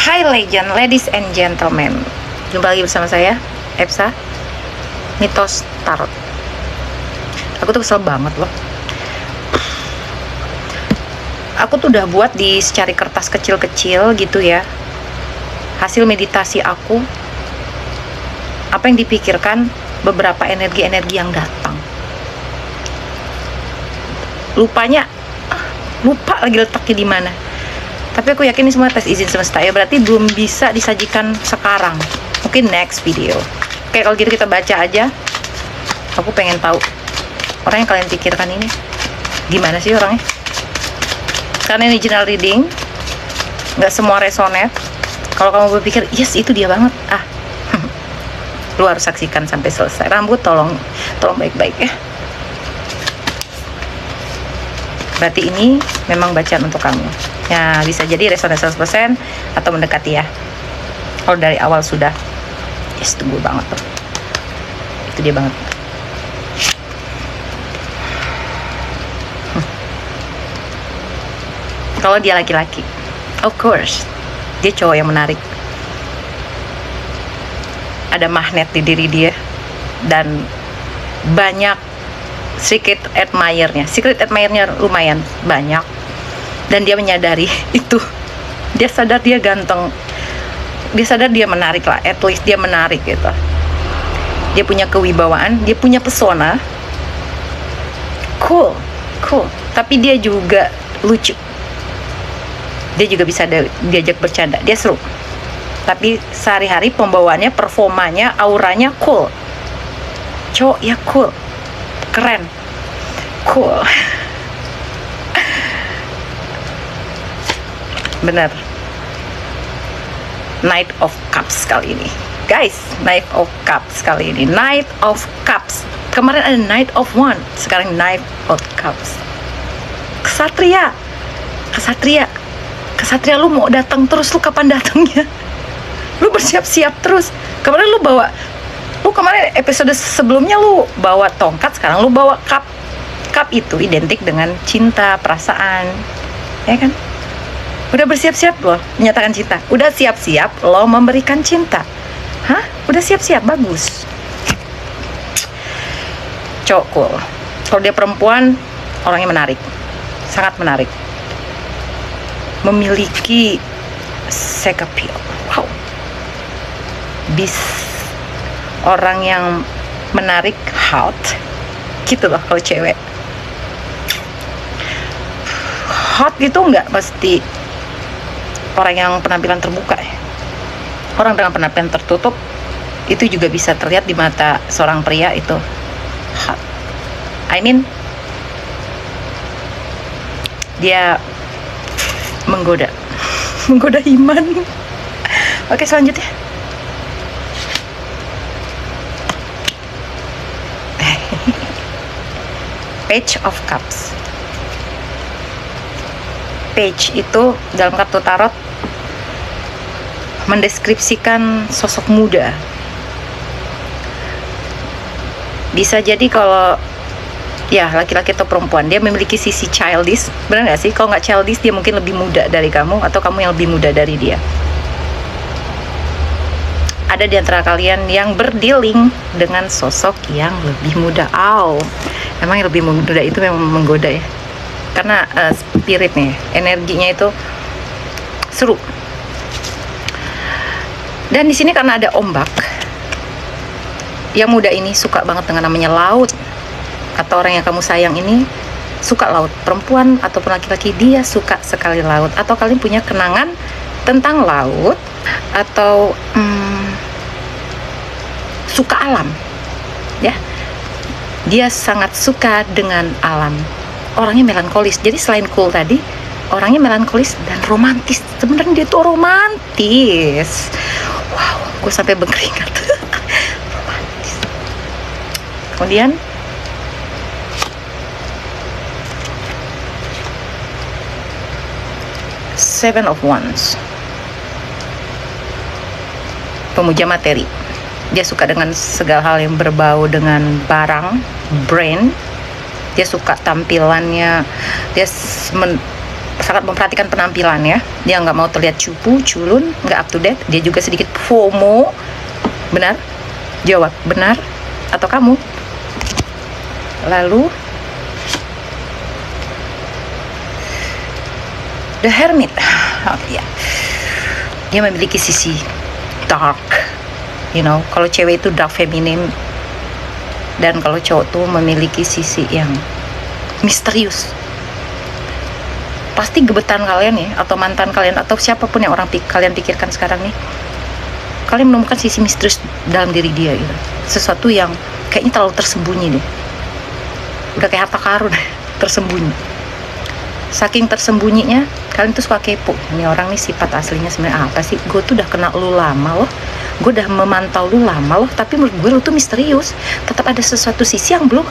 Hi legend, ladies and gentlemen. Jumpa lagi bersama saya, Epsa, Mitos Tarot. Aku tuh kesel banget loh. Aku tuh udah buat di secari kertas kecil-kecil gitu ya, hasil meditasi aku, apa yang dipikirkan, beberapa energi-energi yang datang. Lupa lagi letaknya di mana. Tapi aku yakin ini semua tes izin semesta ya, berarti belum bisa disajikan sekarang. Mungkin next video. Oke, kalau gitu kita baca aja. Aku pengen tahu orang yang kalian pikirkan ini gimana sih orangnya. Karena ini general reading, nggak semua resonate. Kalau kamu berpikir yes itu dia banget, lu harus saksikan sampai selesai. Rambut tolong baik-baik ya. Berarti ini memang bacaan untuk kamu ya, bisa jadi resonate 100% atau mendekati ya. Kalau dari awal sudah yes, tunggu banget tuh, itu dia banget. Kalau dia laki-laki, of course dia cowok yang menarik, ada magnet di diri dia dan banyak secret admirer-nya lumayan banyak, dan dia menyadari itu. Dia sadar dia ganteng, dia sadar dia menarik lah, at least dia menarik gitu. Dia punya kewibawaan, dia punya pesona, cool, tapi dia juga lucu. Dia juga bisa diajak bercanda, dia seru. Tapi sehari-hari pembawaannya, performanya, auranya cool. Cowok ya cool, keren, cool. Bener. Knight of Cups kali ini, guys. Knight of Cups kali ini. Knight of Cups. Kemarin ada Knight of Wands, sekarang Knight of Cups. Kesatria, lu mau datang terus, lu kapan datangnya? Lu bersiap-siap terus. Kemarin episode sebelumnya lu bawa tongkat, sekarang lu bawa cup. Cup itu identik dengan cinta, perasaan, ya kan? Udah bersiap-siap lo menyatakan cinta, udah siap-siap lo memberikan cinta. Udah siap-siap, bagus. Cowok cool. Kalau dia perempuan, orangnya menarik, sangat menarik, memiliki sex appeal. Wow. Orang yang menarik, hot gitu loh. Kalau cewek hot gitu nggak mesti orang yang penampilan terbuka ya. Orang dengan penampilan tertutup itu juga bisa terlihat di mata seorang pria itu hot. Dia menggoda iman. Oke, selanjutnya Page of Cups. Page itu dalam kartu tarot mendeskripsikan sosok muda. Bisa jadi kalau ya laki-laki atau perempuan, dia memiliki sisi childish. Benar nggak sih? Kalau nggak childish, dia mungkin lebih muda dari kamu, atau kamu yang lebih muda dari dia. Ada di antara kalian yang berdealing dengan sosok yang lebih muda. Emang yang lebih muda itu memang menggoda ya, karena spiritnya, energinya itu seru. Dan di sini karena ada ombak, yang muda ini suka banget dengan namanya laut, atau orang yang kamu sayang ini suka laut. Perempuan ataupun laki-laki, dia suka sekali laut, atau kalian punya kenangan tentang laut, atau suka alam ya. Dia sangat suka dengan alam. Orangnya melankolis. Jadi selain cool tadi, orangnya melankolis dan romantis. Sebenarnya dia tuh romantis. Wow, gue sampai berkeringat. Romantis. Kemudian Seven of Wands. Pemuja materi. Dia suka dengan segala hal yang berbau dengan barang, brain. Dia suka tampilannya, dia sangat memperhatikan penampilan ya. Dia nggak mau terlihat cupu, culun, nggak up to date. Dia juga sedikit FOMO. Benar? Jawab, benar atau kamu? Lalu The Hermit. Oh, iya. Dia memiliki sisi dark. You know, kalau cewek itu dark feminine, dan kalau cowok tuh memiliki sisi yang misterius. Pasti gebetan kalian ya, atau mantan kalian, atau siapapun yang kalian pikirkan sekarang nih, kalian menemukan sisi misterius dalam diri dia gitu. Sesuatu yang kayaknya terlalu tersembunyi deh. Udah kayak harta karun tersembunyi. Saking tersembunyinya, kalian tuh suka kepo. Ini orang nih sifat aslinya sebenarnya apa sih? Gue tuh udah kenal lu lama loh, gue udah memantau lu lama loh, tapi menurut gue lu tuh misterius. Tetap ada sesuatu sisi yang belum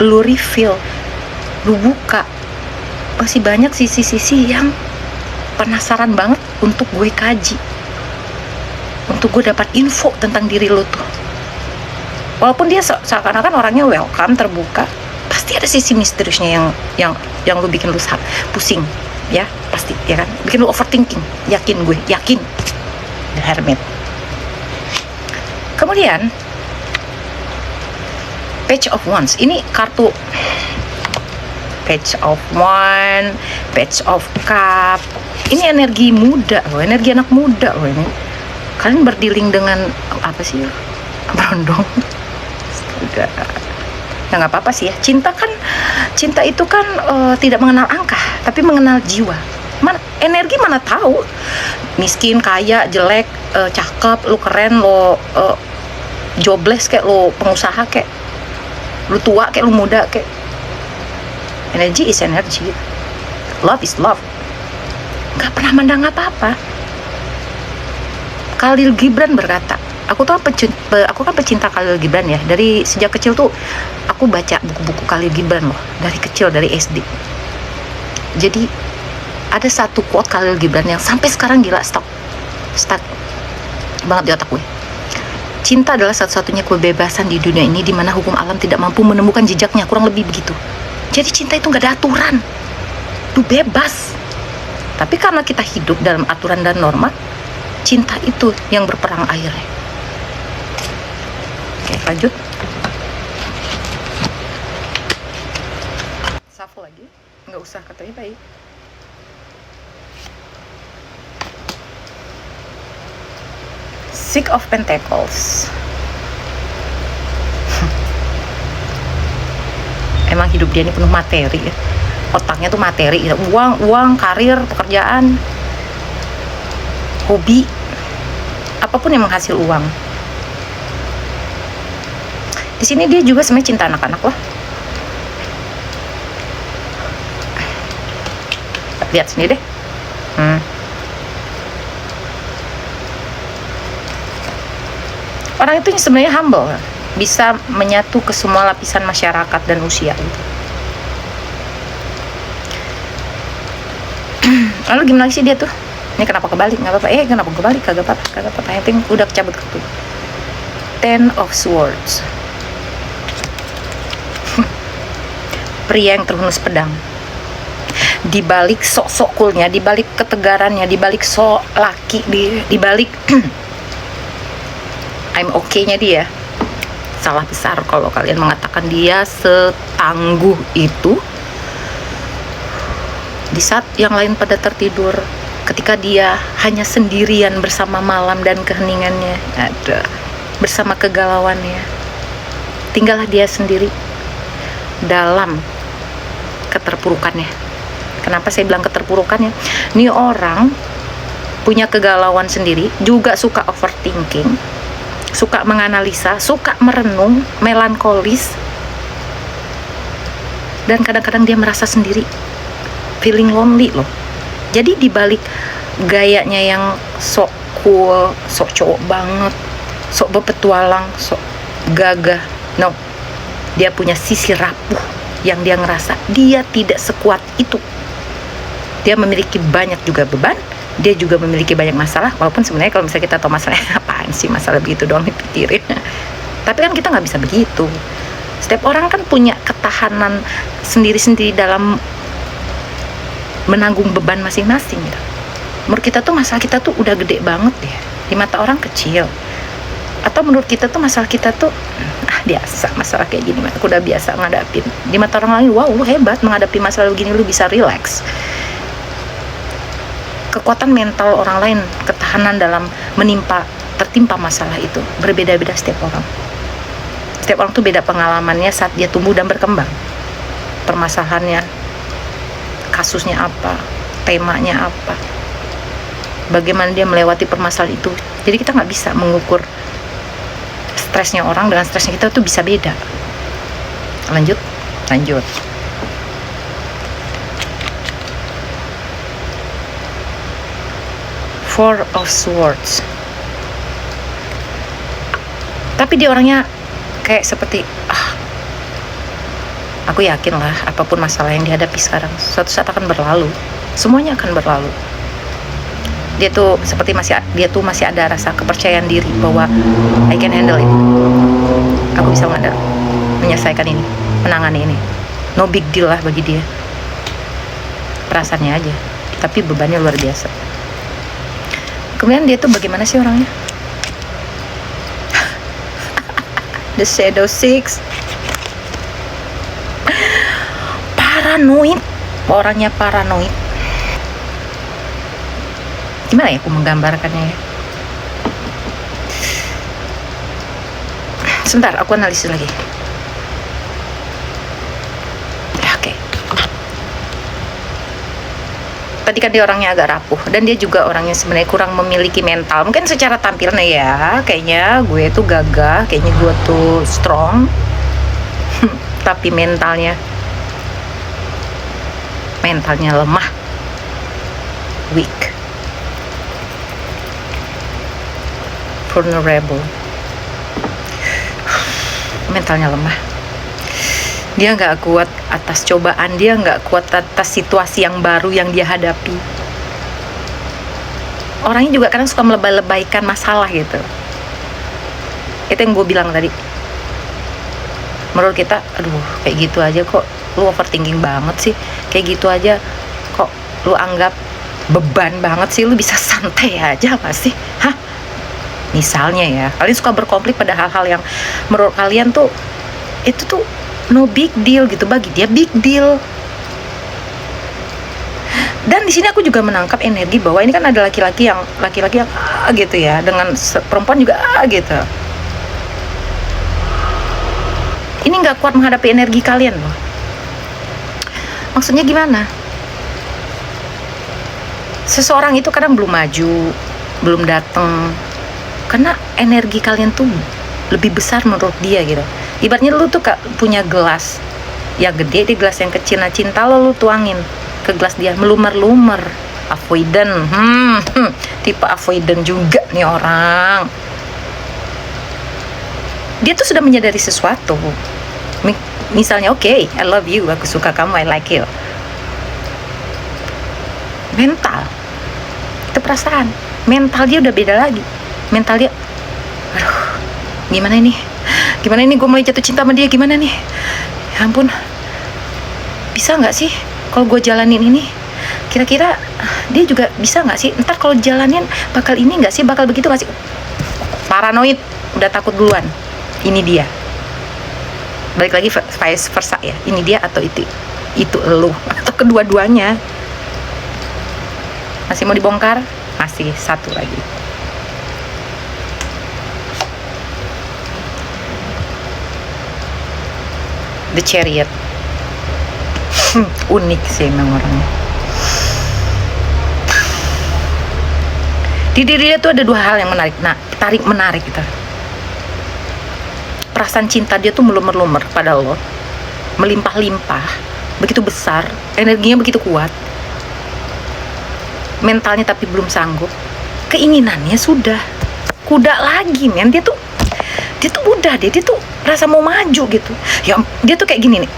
lu reveal, lu buka. Masih banyak sisi-sisi yang penasaran banget untuk gue kaji, untuk gue dapat info tentang diri lu tuh. Walaupun dia seakan-akan orangnya welcome, terbuka, pasti ada sisi misteriusnya yang lu bikin lu pusing ya, pasti ya kan, bikin lu overthinking. Yakin, gue yakin. The Hermit. Kemudian Page of Wands. Ini kartu Page of Wands, Page of Cup. Ini energi muda loh, energi anak muda loh ini. Kalian berdealing dengan apa sih? Berondong. Udah. Ya nggak apa-apa sih ya. Cinta itu kan tidak mengenal angka, tapi mengenal jiwa. Energi mana tahu, miskin, kaya, jelek, cakep, lu keren, lo jobless kayak, lo pengusaha kayak, lu tua kayak, lu muda kayak. Energi is energy, love is love. Nggak pernah mandang apa-apa. Khalil Gibran berkata, aku kan pecinta Khalil Gibran ya. Dari sejak kecil tuh aku baca buku-buku Khalil Gibran loh, dari kecil, dari SD. Jadi ada satu quote Khalil Gibran yang sampai sekarang gila, stuck banget di otak gue. Cinta adalah satu-satunya kebebasan di dunia ini di mana hukum alam tidak mampu menemukan jejaknya, kurang lebih begitu. Jadi cinta itu nggak ada aturan, lu bebas. Tapi karena kita hidup dalam aturan dan norma, cinta itu yang berperang akhirnya. Oke, lanjut. Shuffle lagi, nggak usah, katanya baik. Six of Pentacles. Emang hidup dia ini penuh materi ya. Otaknya tuh materi, uang, karir, pekerjaan, hobi, apapun yang menghasil uang. Di sini dia juga sebenarnya cinta anak-anak loh. Lihat sini deh. Orang itu sebenarnya humble, bisa menyatu ke semua lapisan masyarakat dan usia gitu. Lalu gimana sih dia tuh? Ini kenapa kebalik? Nggak apa-apa. Kenapa kebalik? Kagak apa-apa. Yang penting udah kecabut kartu. Ten of Swords. Pria yang terhunus pedang. Di balik sok-sok coolnya, di balik ketegarannya, di balik sok laki, di balik I'm okay-nya dia. Salah besar kalau kalian mengatakan dia setangguh itu. Di saat yang lain pada tertidur, ketika dia hanya sendirian bersama malam dan keheningannya, bersama kegalauannya, tinggallah dia sendiri dalam keterpurukannya. Kenapa saya bilang keterpurukannya? Ini orang punya kegalauan sendiri, juga suka overthinking, suka menganalisa, suka merenung, melankolis, dan kadang-kadang dia merasa sendiri, feeling lonely loh. Jadi dibalik gayanya yang sok cool, sok cowok banget, sok berpetualang, sok gagah, no, dia punya sisi rapuh yang dia ngerasa dia tidak sekuat itu. Dia memiliki banyak juga beban, dia juga memiliki banyak masalah. Walaupun sebenarnya kalau misalnya kita tahu masalahnya, apaan sih masalah begitu doang dipikirin. Tapi kan kita nggak bisa begitu. Setiap orang kan punya ketahanan sendiri-sendiri dalam menanggung beban masing-masing gitu. Menurut kita tuh masalah kita tuh udah gede banget ya, di mata orang kecil. Atau menurut kita tuh masalah kita tuh biasa, masalah kayak gini aku udah biasa ngadapin. Di mata orang lain, wow lu hebat menghadapi masalah begini, lu bisa relax. Kekuatan mental orang lain, ketahanan dalam tertimpa masalah itu berbeda-beda setiap orang. Setiap orang tuh beda pengalamannya saat dia tumbuh dan berkembang. Permasalahannya, kasusnya apa, temanya apa, bagaimana dia melewati permasalahan itu. Jadi kita nggak bisa mengukur stresnya orang dengan stresnya kita tuh bisa beda. Lanjut. Four of Swords. Tapi dia orangnya kayak seperti aku yakin lah apapun masalah yang dihadapi sekarang suatu saat akan berlalu. Semuanya akan berlalu. Dia tuh seperti masih ada rasa kepercayaan diri bahwa I can handle it. Aku bisa menyelesaikan ini, menangani ini. No big deal lah bagi dia. Perasaannya aja, tapi bebannya luar biasa. Kemudian dia tuh bagaimana sih orangnya? The Shadow Six. Paranoid. Orangnya paranoid. Gimana ya aku menggambarkannya ya? Sebentar, aku analisis lagi. Oke. Tadi kan dia orangnya agak rapuh, dan dia juga orangnya sebenarnya kurang memiliki mental. Mungkin secara tampilnya ya, kayaknya gue tuh gagah, kayaknya gue tuh strong. Tapi mentalnya lemah, weak, vulnerable. Mentalnya lemah. Dia nggak kuat atas cobaan, dia nggak kuat atas situasi yang baru yang dia hadapi. Orangnya juga kadang suka melebay-lebaykan masalah gitu. Itu yang gue bilang tadi. Menurut kita, aduh kayak gitu aja kok lu overthinking banget sih, kayak gitu aja kok lu anggap beban banget sih, lu bisa santai aja gak sih? Hah? Misalnya ya, kalian suka berkonflik pada hal-hal yang menurut kalian tuh itu tuh no big deal gitu, bagi dia big deal. Dan di sini aku juga menangkap energi bahwa ini kan ada laki-laki yang gitu ya, dengan perempuan juga gitu. Ini nggak kuat menghadapi energi kalian loh. Maksudnya gimana? Seseorang itu kadang belum maju, belum datang, karena energi kalian tuh lebih besar menurut dia gitu. Ibaratnya lu tuh punya gelas yang gede, di gelas yang kecil. Nah cinta lu tuangin ke gelas dia, melumer-lumer. Avoidant, tipe avoidant juga nih orang. Dia tuh sudah menyadari sesuatu. Misalnya, oke, I love you, aku suka kamu, I like you. Mental, itu perasaan. Mental dia udah beda lagi. Mental dia, aduh, gimana ini gue mulai jatuh cinta sama dia, gimana nih, ya ampun, bisa nggak sih kalau gue jalanin ini, kira-kira dia juga bisa nggak sih, ntar kalau jalanin bakal ini nggak sih, bakal begitu nggak sih. Paranoid, udah takut duluan. Ini dia, balik lagi vice versa ya, ini dia atau itu elu, atau kedua-duanya. Masih mau dibongkar? Masih satu lagi. The Chariot. Unik sih emang orangnya. Di diri dia tuh ada dua hal yang menarik. Menarik gitu. Perasaan cinta dia tuh melumer-lumer pada lo, melimpah-limpah, begitu besar, energinya begitu kuat. Mentalnya tapi belum sanggup. Keinginannya sudah kuda lagi, men. Dia tuh udah deh, dia tuh rasa mau maju gitu ya. Dia tuh kayak gini nih,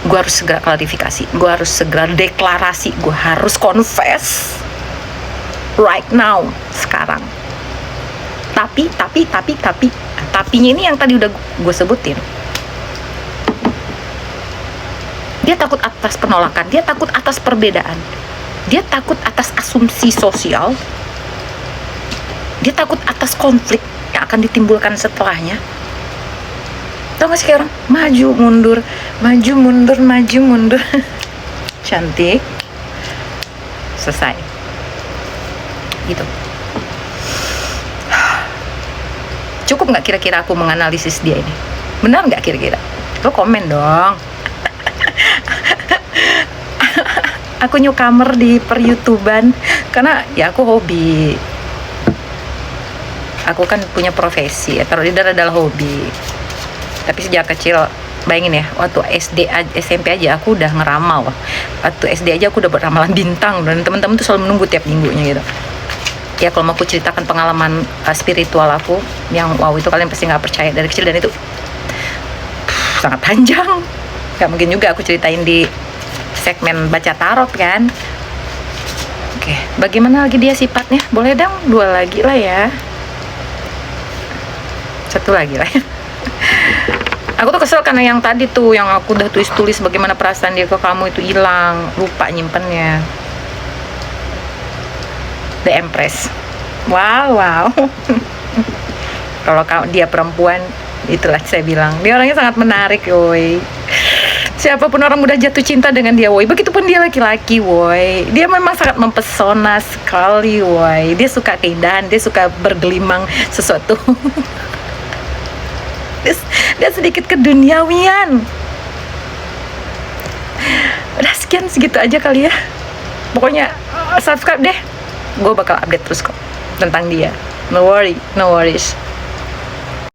gue harus segera klarifikasi, gue harus segera deklarasi, gue harus confess right now, sekarang. Tapinya ini yang tadi udah gue sebutin. Dia takut atas penolakan, dia takut atas perbedaan, dia takut atas asumsi sosial, dia takut atas konflik yang akan ditimbulkan setelahnya. Tau gak sih kayak orang maju mundur, maju mundur, maju mundur. Cantik, selesai gitu. Cukup nggak kira-kira aku menganalisis dia ini? Benar nggak kira-kira? Lo komen dong. Aku newcomer di per-YouTuban karena ya aku hobi. Aku kan punya profesi ya, taruh leader adalah hobi. Tapi sejak kecil, bayangin ya, waktu SD SMP aja aku udah ngeramal. Waktu SD aja aku udah beramalan bintang, dan teman-teman tuh selalu menunggu tiap minggunya gitu. Ya kalau mau aku ceritakan pengalaman spiritual aku yang wow, itu kalian pasti nggak percaya dari kecil, dan itu sangat panjang. Gak mungkin juga aku ceritain di segmen baca tarot kan. Oke, bagaimana lagi dia sifatnya? Boleh dong 2 lagi lah ya, 1 lagi lah ya. Aku tuh kesel karena yang tadi tuh yang aku udah tulis bagaimana perasaan dia ke kamu itu hilang, lupa nyimpennya. The Empress. Wow. Kalau dia perempuan, itulah saya bilang dia orangnya sangat menarik, woi. Siapapun orang mudah jatuh cinta dengan dia, woi. Begitupun dia laki-laki, woi. Dia memang sangat mempesona sekali, woi. Dia suka keindahan, dia suka bergelimang sesuatu. Dia sedikit keduniawian. Udah sekian, segitu aja kali ya. Pokoknya subscribe deh. Gue bakal update terus kok tentang dia. No worries.